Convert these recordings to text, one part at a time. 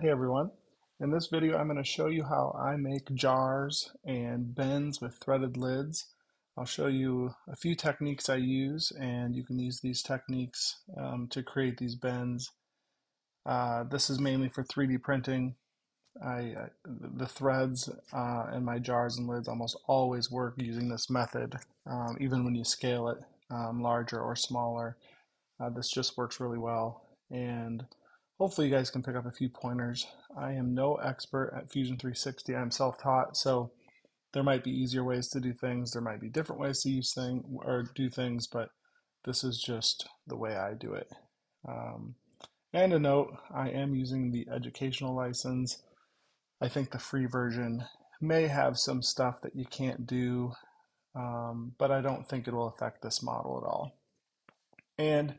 Hey everyone. In this video, I'm going to show you how I make jars and bins with threaded lids. I'll show you a few techniques I use, and you can use these techniques to create these bins. This is mainly for 3D printing. The threads in my jars and lids almost always work using this method, even when you scale it larger or smaller. This just works really well, and hopefully you guys can pick up a few pointers. I am no expert at Fusion 360. I'm self-taught, so there might be easier ways to do things. There might be different ways to use things or do things, but this is just the way I do it. Um, and a note, I am using the educational license. I think the free version may have some stuff that you can't do, but I don't think it will affect this model at all. And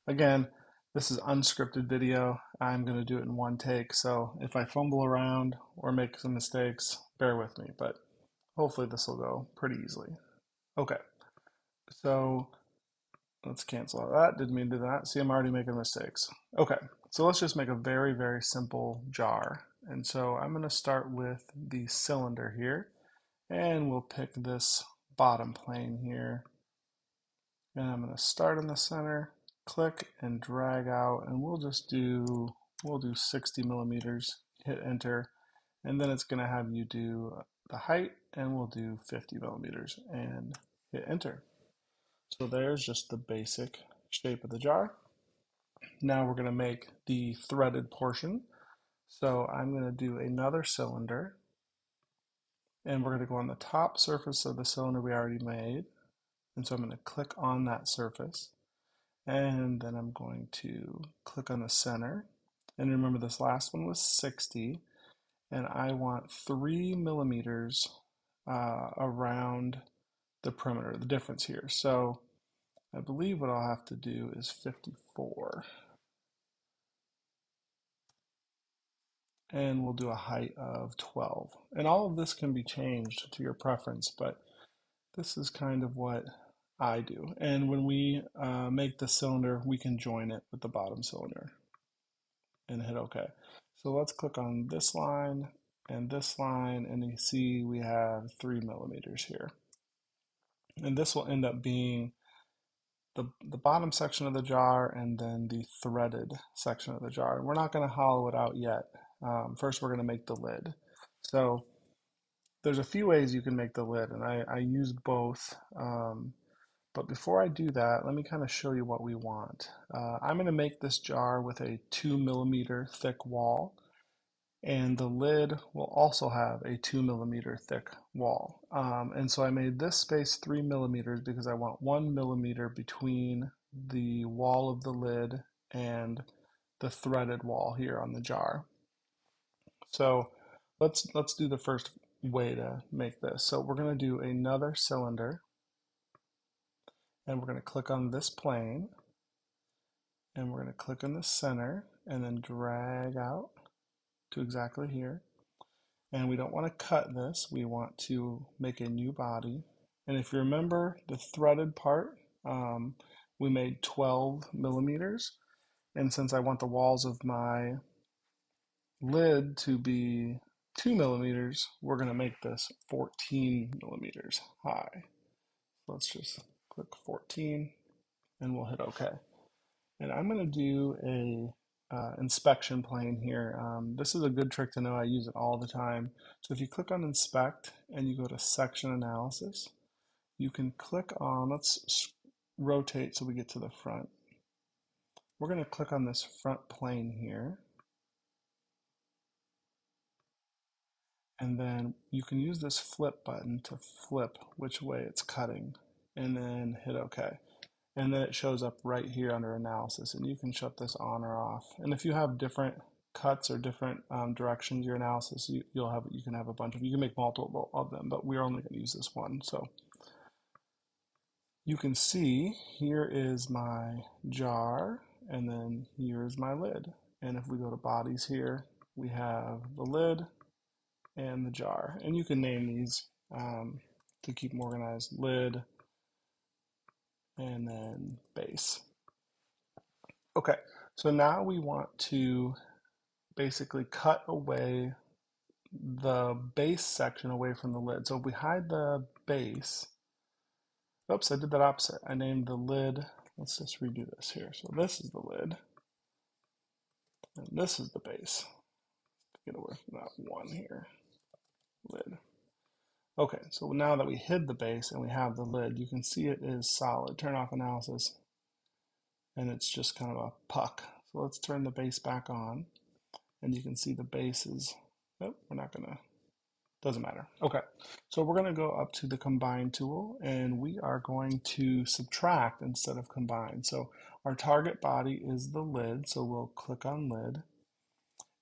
again, this is unscripted video. I'm going to do it in one take. So if I fumble around or make some mistakes, bear with me, but hopefully this will go pretty easily. Okay, so let's cancel all that. Didn't mean to do that. See, I'm already making mistakes. Okay, so let's just make a very, very simple jar. And so I'm going to start with the cylinder here, and we'll pick this bottom plane here. And I'm going to start in the center, click and drag out, and we'll do 60 millimeters, hit enter, and then it's going to have you do the height, and we'll do 50 millimeters and hit enter. So there's just the basic shape of the jar. Now we're going to make the threaded portion. So I'm going to do another cylinder, and we're going to go on the top surface of the cylinder we already made. And so I'm going to click on that surface. And then I'm going to click on the center. And remember, this last one was 60, and I want 3 millimeters around the perimeter, the difference here. So I believe what I'll have to do is 54. And we'll do a height of 12. And all of this can be changed to your preference, but this is kind of what I do. And when we make the cylinder, we can join it with the bottom cylinder and hit OK. So let's click on this line, and you see we have 3 millimeters here. And this will end up being the bottom section of the jar and then the threaded section of the jar. And we're not going to hollow it out yet. First, we're going to make the lid. So there's a few ways you can make the lid, and I use both. But before I do that, let me kind of show you what we want. I'm going to make this jar with a 2 millimeter thick wall, and the lid will also have a 2 millimeter thick wall. And so I made this space 3 millimeters because I want 1 millimeter between the wall of the lid and the threaded wall here on the jar. So let's do the first way to make this. So we're going to do another cylinder, and we're going to click on this plane, and we're going to click in the center and then drag out to exactly here. And we don't want to cut this, we want to make a new body. And if you remember the threaded part, we made 12 millimeters. And since I want the walls of my lid to be 2 millimeters, we're going to make this 14 millimeters high. Let's just click 14 and we'll hit OK. And I'm going to do a inspection plane here. This is a good trick to know. I use it all the time. So if you click on inspect and you go to section analysis, you can click on, let's rotate so we get to the front. We're going to click on this front plane here. And then you can use this flip button to flip which way it's cutting and then hit OK. And then it shows up right here under analysis, and you can shut this on or off. And if you have different cuts or different directions your analysis, you can have a bunch of, you can make multiple of them, but we're only going to use this one. So you can see here is my jar, and then here is my lid. And if we go to bodies here, we have the lid and the jar, and you can name these to keep them organized: lid, and then base. Okay, so now we want to basically cut away the base section away from the lid. So if we hide the base, oops, I did that opposite. I named the lid, let's just redo this here. So this is the lid, and this is the base. Get away from that one here, lid. Okay, so now that we hid the base and we have the lid, you can see it is solid. Turn off analysis, and it's just kind of a puck. So let's turn the base back on, and you can see the base is, oh, we're not gonna, doesn't matter. Okay, so we're gonna go up to the combine tool, and we are going to subtract instead of combine. So our target body is the lid, so we'll click on lid.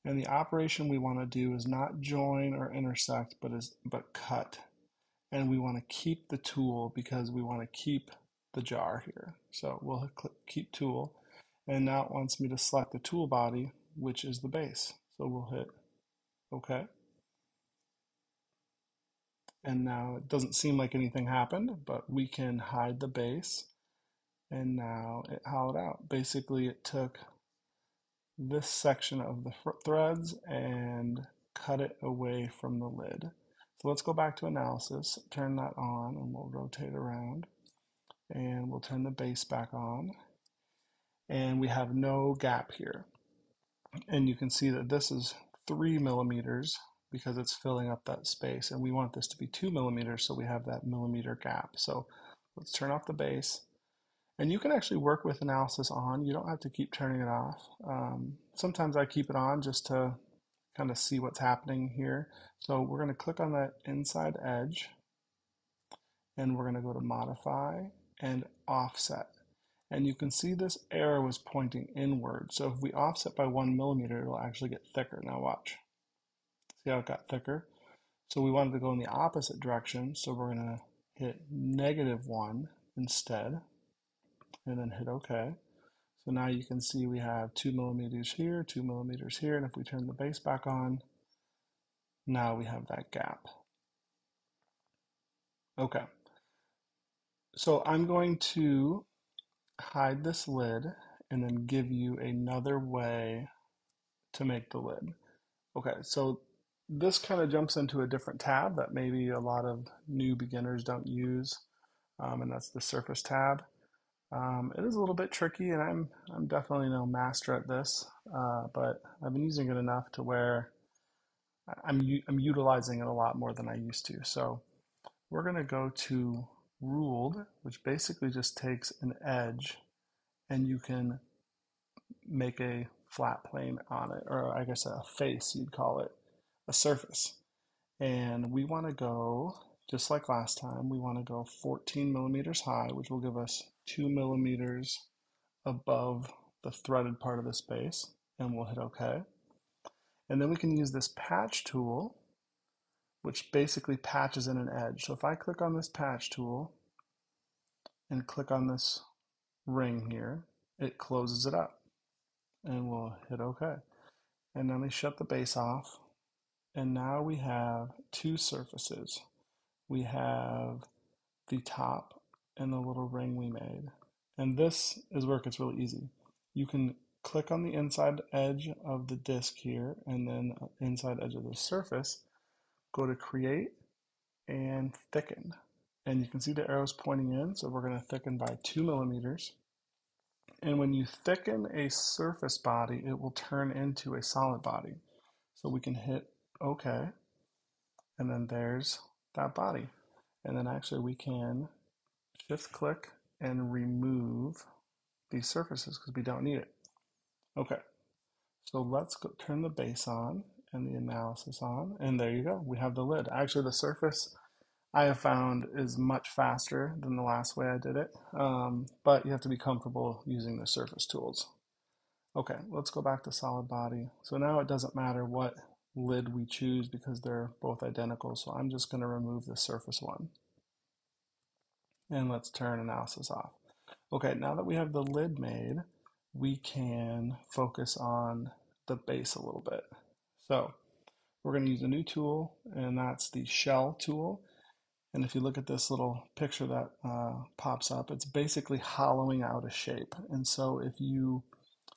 And the operation we want to do is not join or intersect, but cut. And we want to keep the tool because we want to keep the jar here. So we'll click keep tool, and now it wants me to select the tool body, which is the base. So we'll hit OK. And now it doesn't seem like anything happened, but we can hide the base, and now it hollowed out. Basically, it took this section of the threads and cut it away from the lid. So let's go back to analysis, turn that on, and we'll rotate around, and we'll turn the base back on, and we have no gap here. And you can see that this is 3 millimeters because it's filling up that space, and we want this to be 2 millimeters, so we have that millimeter gap. So let's turn off the base. And you can actually work with analysis on. You don't have to keep turning it off. Sometimes I keep it on just to kind of see what's happening here. So we're going to click on that inside edge, and we're going to go to modify and offset. And you can see this arrow is pointing inward. So if we offset by 1 millimeter, it'll actually get thicker. Now watch. See how it got thicker? So we wanted to go in the opposite direction. So we're going to hit -1 instead, and then hit OK. So now you can see we have 2 millimeters here, 2 millimeters here, and if we turn the base back on, now we have that gap. Okay, so I'm going to hide this lid and then give you another way to make the lid. Okay, so this kind of jumps into a different tab that maybe a lot of new beginners don't use, and that's the surface tab. It is a little bit tricky, and I'm definitely no master at this, but I've been using it enough to where I'm utilizing it a lot more than I used to. So we're going to go to ruled, which basically just takes an edge, and you can make a flat plane on it, or I guess a face, you'd call it, a surface. And we want to go, just like last time, we want to go 14 millimeters high, which will give us 2 millimeters above the threaded part of the space, and we'll hit OK. And then we can use this patch tool, which basically patches in an edge. So if I click on this patch tool and click on this ring here, it closes it up, and we'll hit OK. And then we shut the base off, and now we have two surfaces. We have the top and the little ring we made. And this is where it gets really easy. You can click on the inside edge of the disc here, and then inside edge of the surface, go to create and thicken. And you can see the arrows pointing in, so we're going to thicken by 2 millimeters. And when you thicken a surface body, it will turn into a solid body. So we can hit OK, and then there's that body. And then actually we can shift click and remove these surfaces because we don't need it. Okay, so let's go turn the base on and the analysis on, and there you go. We have the lid. Actually, the surface I have found is much faster than the last way I did it, but you have to be comfortable using the surface tools. Okay, let's go back to solid body. So now it doesn't matter what lid we choose because they're both identical. So I'm just going to remove the surface one. And let's turn analysis off. Okay, now that we have the lid made, we can focus on the base a little bit. So we're going to use a new tool, and that's the shell tool. And if you look at this little picture that pops up, it's basically hollowing out a shape. And so if you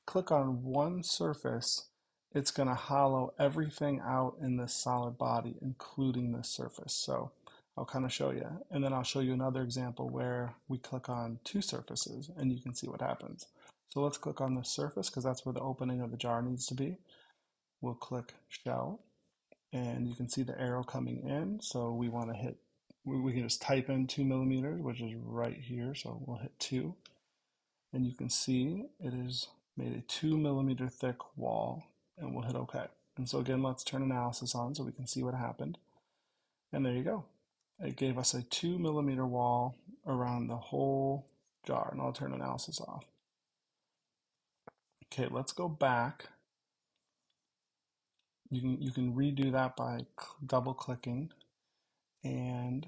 click on one surface, it's going to hollow everything out in this solid body, including this surface. So I'll kind of show you. And then I'll show you another example where we click on two surfaces and you can see what happens. So let's click on this surface because that's where the opening of the jar needs to be. We'll click shell and you can see the arrow coming in. So we want to hit, we can just type in 2 millimeters, which is right here. So we'll hit 2. And you can see it is made a 2 millimeter thick wall, and we'll hit OK. And so again, let's turn analysis on so we can see what happened. And there you go. It gave us a 2 millimeter wall around the whole jar. And I'll turn analysis off. Okay, let's go back. You can redo that by double clicking, and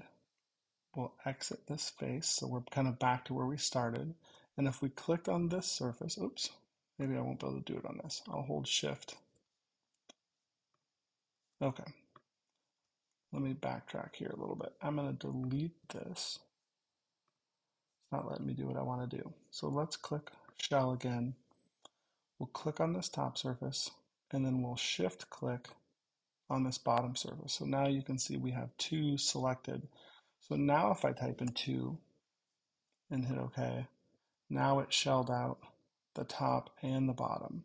we'll exit this face. So we're kind of back to where we started. And if we click on this surface, oops, maybe I won't be able to do it on this. I'll hold shift. Okay, let me backtrack here a little bit. I'm going to delete this. It's not letting me do what I want to do. So let's click shell again. We'll click on this top surface and then we'll shift click on this bottom surface. So now you can see we have 2 selected. So now if I type in 2 and hit OK, now it shelled out the top and the bottom.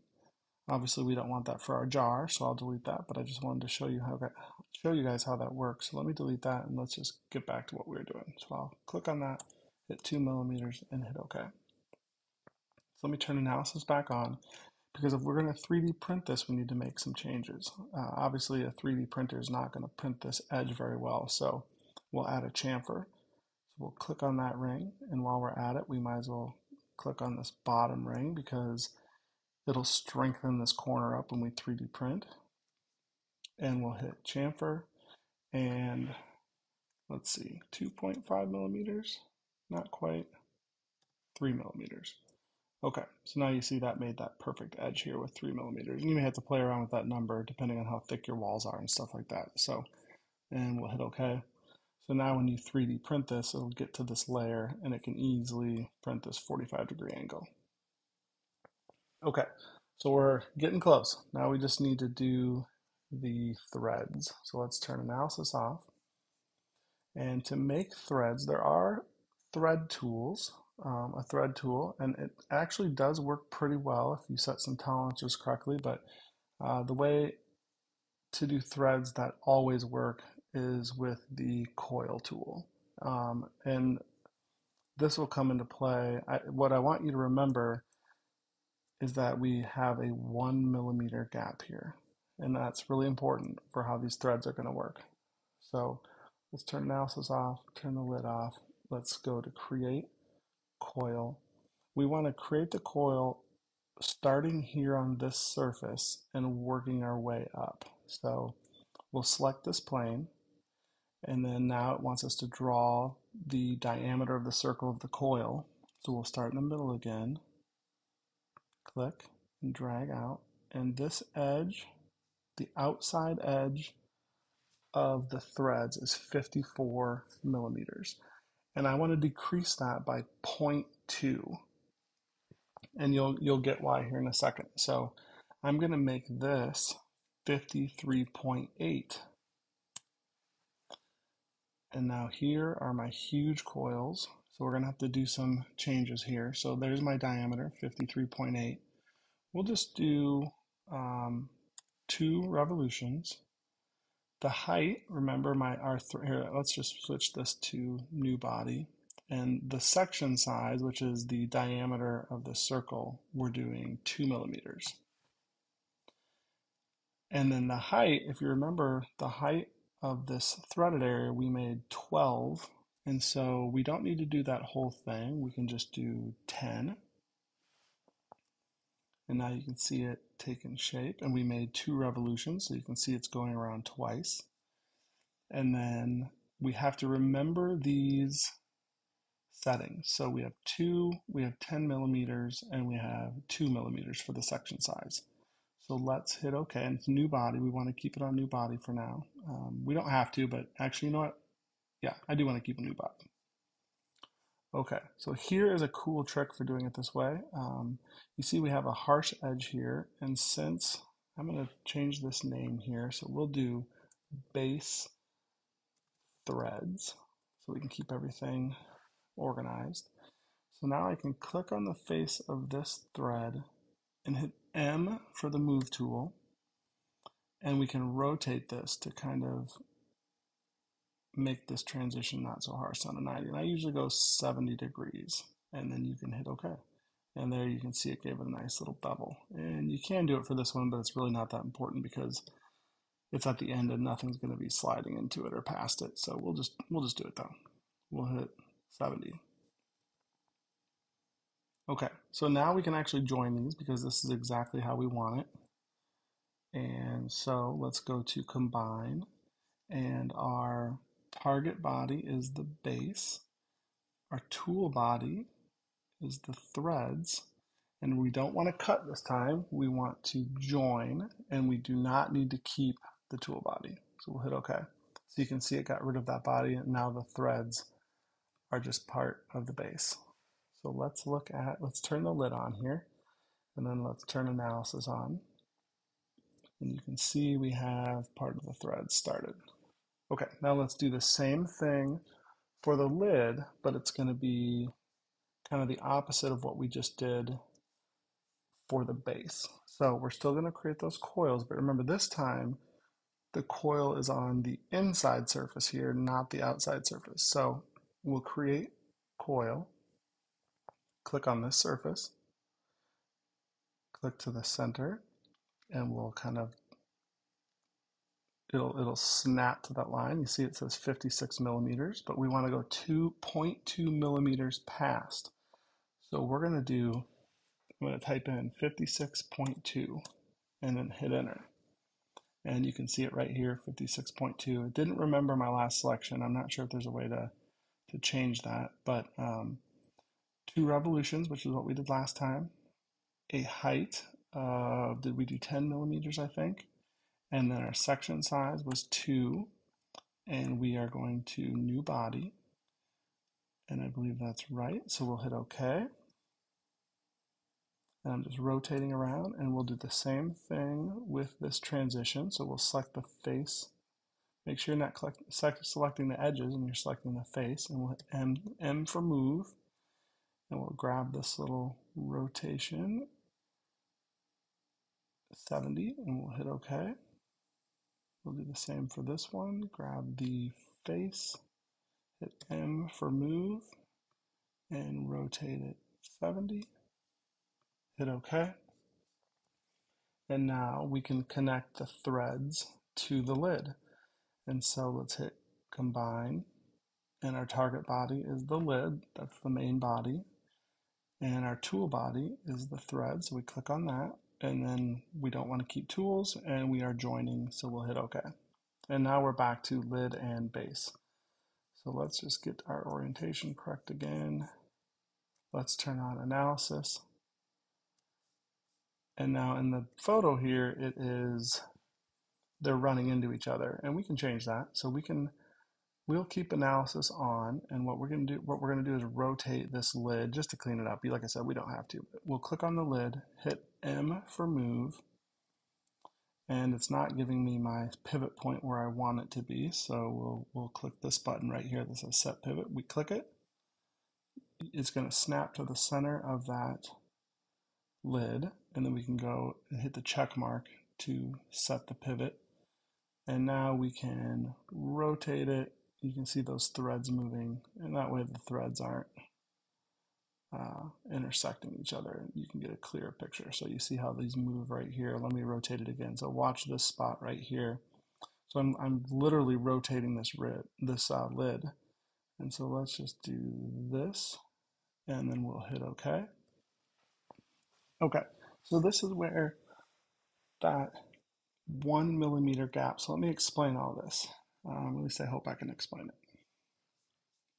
Obviously we don't want that for our jar, so I'll delete that, but I just wanted to show you guys how that works. So let me delete that and let's just get back to what we were doing. So I'll click on that, hit 2 millimeters and hit OK. So let me turn analysis back on, because if we're going to 3D print this, we need to make some changes. Obviously a 3D printer is not going to print this edge very well, so we'll add a chamfer. So we'll click on that ring, and while we're at it, we might as well click on this bottom ring because it'll strengthen this corner up when we 3D print. And we'll hit chamfer, and let's see, 2.5 millimeters, not quite, 3 millimeters. Okay, so now you see that made that perfect edge here with 3 millimeters. And you may have to play around with that number depending on how thick your walls are and stuff like that. So, and we'll hit OK. So now when you 3D print this, it'll get to this layer and it can easily print this 45-degree angle. Okay, so we're getting close. Now we just need to do the threads. So let's turn analysis off. And to make threads, there are thread tools, a thread tool, and it actually does work pretty well if you set some tolerances correctly, but the way to do threads that always work is with the coil tool. And this will come into play. What I want you to remember is that we have a 1 millimeter gap here, and that's really important for how these threads are going to work. So let's turn analysis off, turn the lid off. Let's go to create coil. We want to create the coil starting here on this surface and working our way up. So we'll select this plane, and then now it wants us to draw the diameter of the circle of the coil. So we'll start in the middle again, click and drag out, and this edge, the outside edge of the threads is 54 millimeters. And I want to decrease that by 0.2. And you'll get why here in a second. So I'm going to make this 53.8. And now here are my huge coils. So we're going to have to do some changes here. So there's my diameter, 53.8. We'll just do 2 revolutions. The height, remember here, let's just switch this to new body. And the section size, which is the diameter of the circle, we're doing 2 millimeters. And then the height, if you remember, the height of this threaded area, we made 12. And so we don't need to do that whole thing. We can just do 10. And now you can see it taking shape. And we made 2 revolutions, so you can see it's going around twice. And then we have to remember these settings. So we have 10 millimeters, and we have 2 millimeters for the section size. So let's hit OK, and it's new body. We want to keep it on new body for now. We don't have to, but actually, you know what? Yeah, I do want to keep a new body. Okay, so here is a cool trick for doing it this way. You see we have a harsh edge here, and since I'm going to change this name here. So we'll do base threads so we can keep everything organized. So now I can click on the face of this thread and hit M for the move tool, and we can rotate this to kind of make this transition not so harsh on a 90. And I usually go 70 degrees, and then you can hit OK. And there you can see it gave it a nice little bevel. And you can do it for this one, but it's really not that important because it's at the end and nothing's going to be sliding into it or past it. So we'll just do it though. We'll hit 70. Okay, so now we can actually join these because this is exactly how we want it. And so let's go to combine, and our target body is the base. Our tool body is the threads, and we don't want to cut this time. We want to join, and we do not need to keep the tool body. So we'll hit OK. So you can see it got rid of that body, and now the threads are just part of the base. So let's turn the lid on here, and then let's turn analysis on. And you can see we have part of the thread started. Okay, now let's do the same thing for the lid, but it's going to be kind of the opposite of what we just did for the base. So we're still going to create those coils, but remember this time the coil is on the inside surface here, not the outside surface. So we'll create coil, click on this surface, click to the center, and we'll kind of it'll snap to that line. You see it says 56 millimeters, but we want to go 2.2 millimeters past. So we're going to do, I'm going to type in 56.2 and then hit enter. And you can see it right here, 56.2. It didn't remember my last selection. I'm not sure if there's a way to change that, but 2 revolutions, which is what we did last time. A height of, did we do 10 millimeters, I think? And then our section size was 2, and we are going to new body, and I believe that's right. So we'll hit OK. And I'm just rotating around, and we'll do the same thing with this transition. So we'll select the face. Make sure you're not selecting the edges and you're selecting the face, and we'll hit M for move, and we'll grab this little rotation, 70, and we'll hit OK. We'll do the same for this one. Grab the face, hit M for move, and rotate it 70. Hit OK. And now we can connect the threads to the lid. And so let's hit combine, and our target body is the lid. That's the main body. And our tool body is the thread. So we click on that, and then we don't want to keep tools, and we are joining. So we'll hit OK. And now we're back to lid and base. So let's just get our orientation correct again. Let's turn on analysis. And now in the photo here, they're running into each other, and we can change that. So we'll keep analysis on, and what we're going to do is rotate this lid just to clean it up. Like I said, we don't have to. We'll click on the lid, hit M for move, and it's not giving me my pivot point where I want it to be. So we'll click this button right here that says set pivot. We click it. It's going to snap to the center of that lid, and then we can go and hit the check mark to set the pivot. And now we can rotate it. You can see those threads moving, and that way the threads aren't intersecting each other. You can get a clearer picture. So you see how these move right here. Let me rotate it again. So watch this spot right here. So I'm literally rotating this lid. And so let's just do this, and then we'll hit OK. Okay, so this is where that 1 millimeter gap. So let me explain all this. At least I hope I can explain it.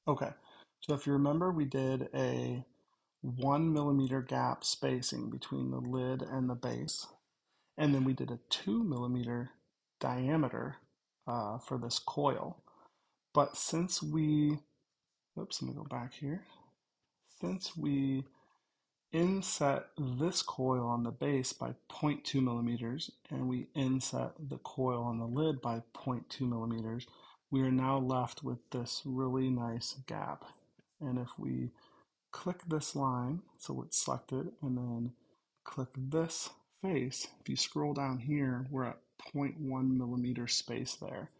Okay, so if you remember, we did a 1 millimeter gap spacing between the lid and the base, and then we did a 2 millimeter diameter for this coil. But since we, oops, let me go back here. Since we inset this coil on the base by 0.2 millimeters, and we inset the coil on the lid by 0.2 millimeters, we are now left with this really nice gap. And if we click this line, so it's selected, and then click this face, if you scroll down here, we're at 0.1 millimeter space there.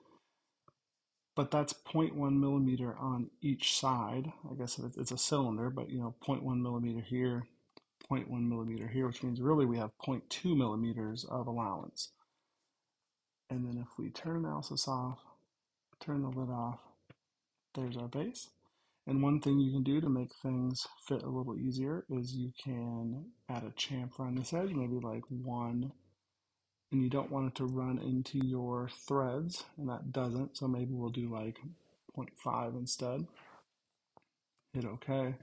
But that's 0.1 millimeter on each side. I guess it's a cylinder, but 0.1 millimeter here, 0.1 millimeter here, which means really we have 0.2 millimeters of allowance. And then if we turn analysis off, turn the lid off, there's our base. And one thing you can do to make things fit a little easier is you can add a chamfer on this edge, maybe like 1, and you don't want it to run into your threads, and that doesn't, so maybe we'll do like 0.5 instead. Hit OK.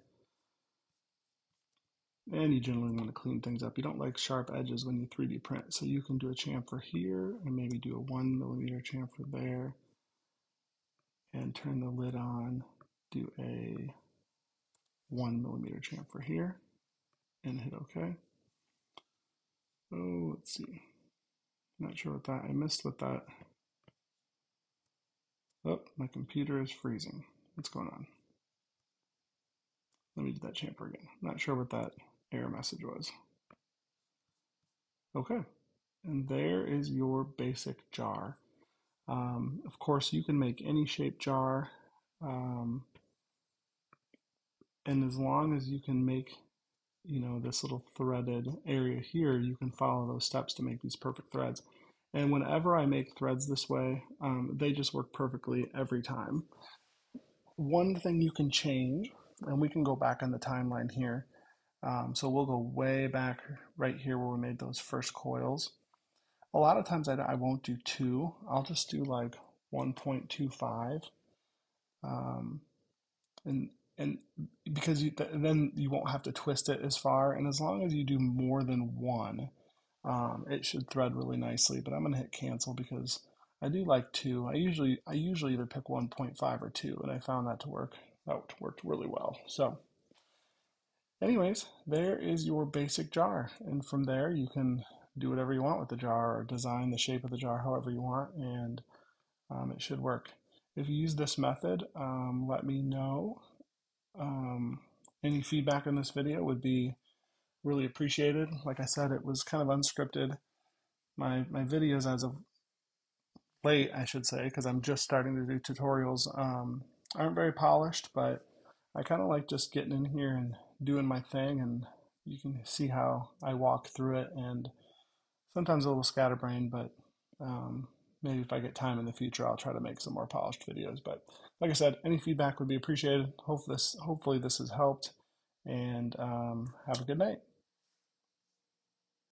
And you generally want to clean things up. You don't like sharp edges when you 3D print, so you can do a chamfer here and maybe do a 1 millimeter chamfer there, and turn the lid on, do a 1 millimeter chamfer here, and hit OK. Oh, let's see. Not sure what that, I missed what that. Oh, my computer is freezing. What's going on? Let me do that chamfer again. Not sure what that error message was. Okay, and there is your basic jar. Of course, you can make any shaped jar, and as long as you can make, this little threaded area here, you can follow those steps to make these perfect threads. And whenever I make threads this way, they just work perfectly every time. One thing you can change, and we can go back on the timeline here. So we'll go way back right here where we made those first coils. A lot of times I won't do 2. I'll just do like 1.25. And because then you won't have to twist it as far. And as long as you do more than 1, it should thread really nicely. But I'm going to hit cancel because I do like 2. I usually either pick 1.5 or 2, and I found that to work. That worked really well. So anyways, there is your basic jar. And from there you can do whatever you want with the jar or design the shape of the jar however you want, and it should work. If you use this method, let me know. Any feedback on this video would be really appreciated. Like I said, it was kind of unscripted. My videos as of late, I should say, because I'm just starting to do tutorials, aren't very polished, but I kind of like just getting in here and doing my thing, and you can see how I walk through it, and sometimes a little scatterbrained, but maybe if I get time in the future, I'll try to make some more polished videos. But like I said, any feedback would be appreciated. Hopefully this has helped, and have a good night.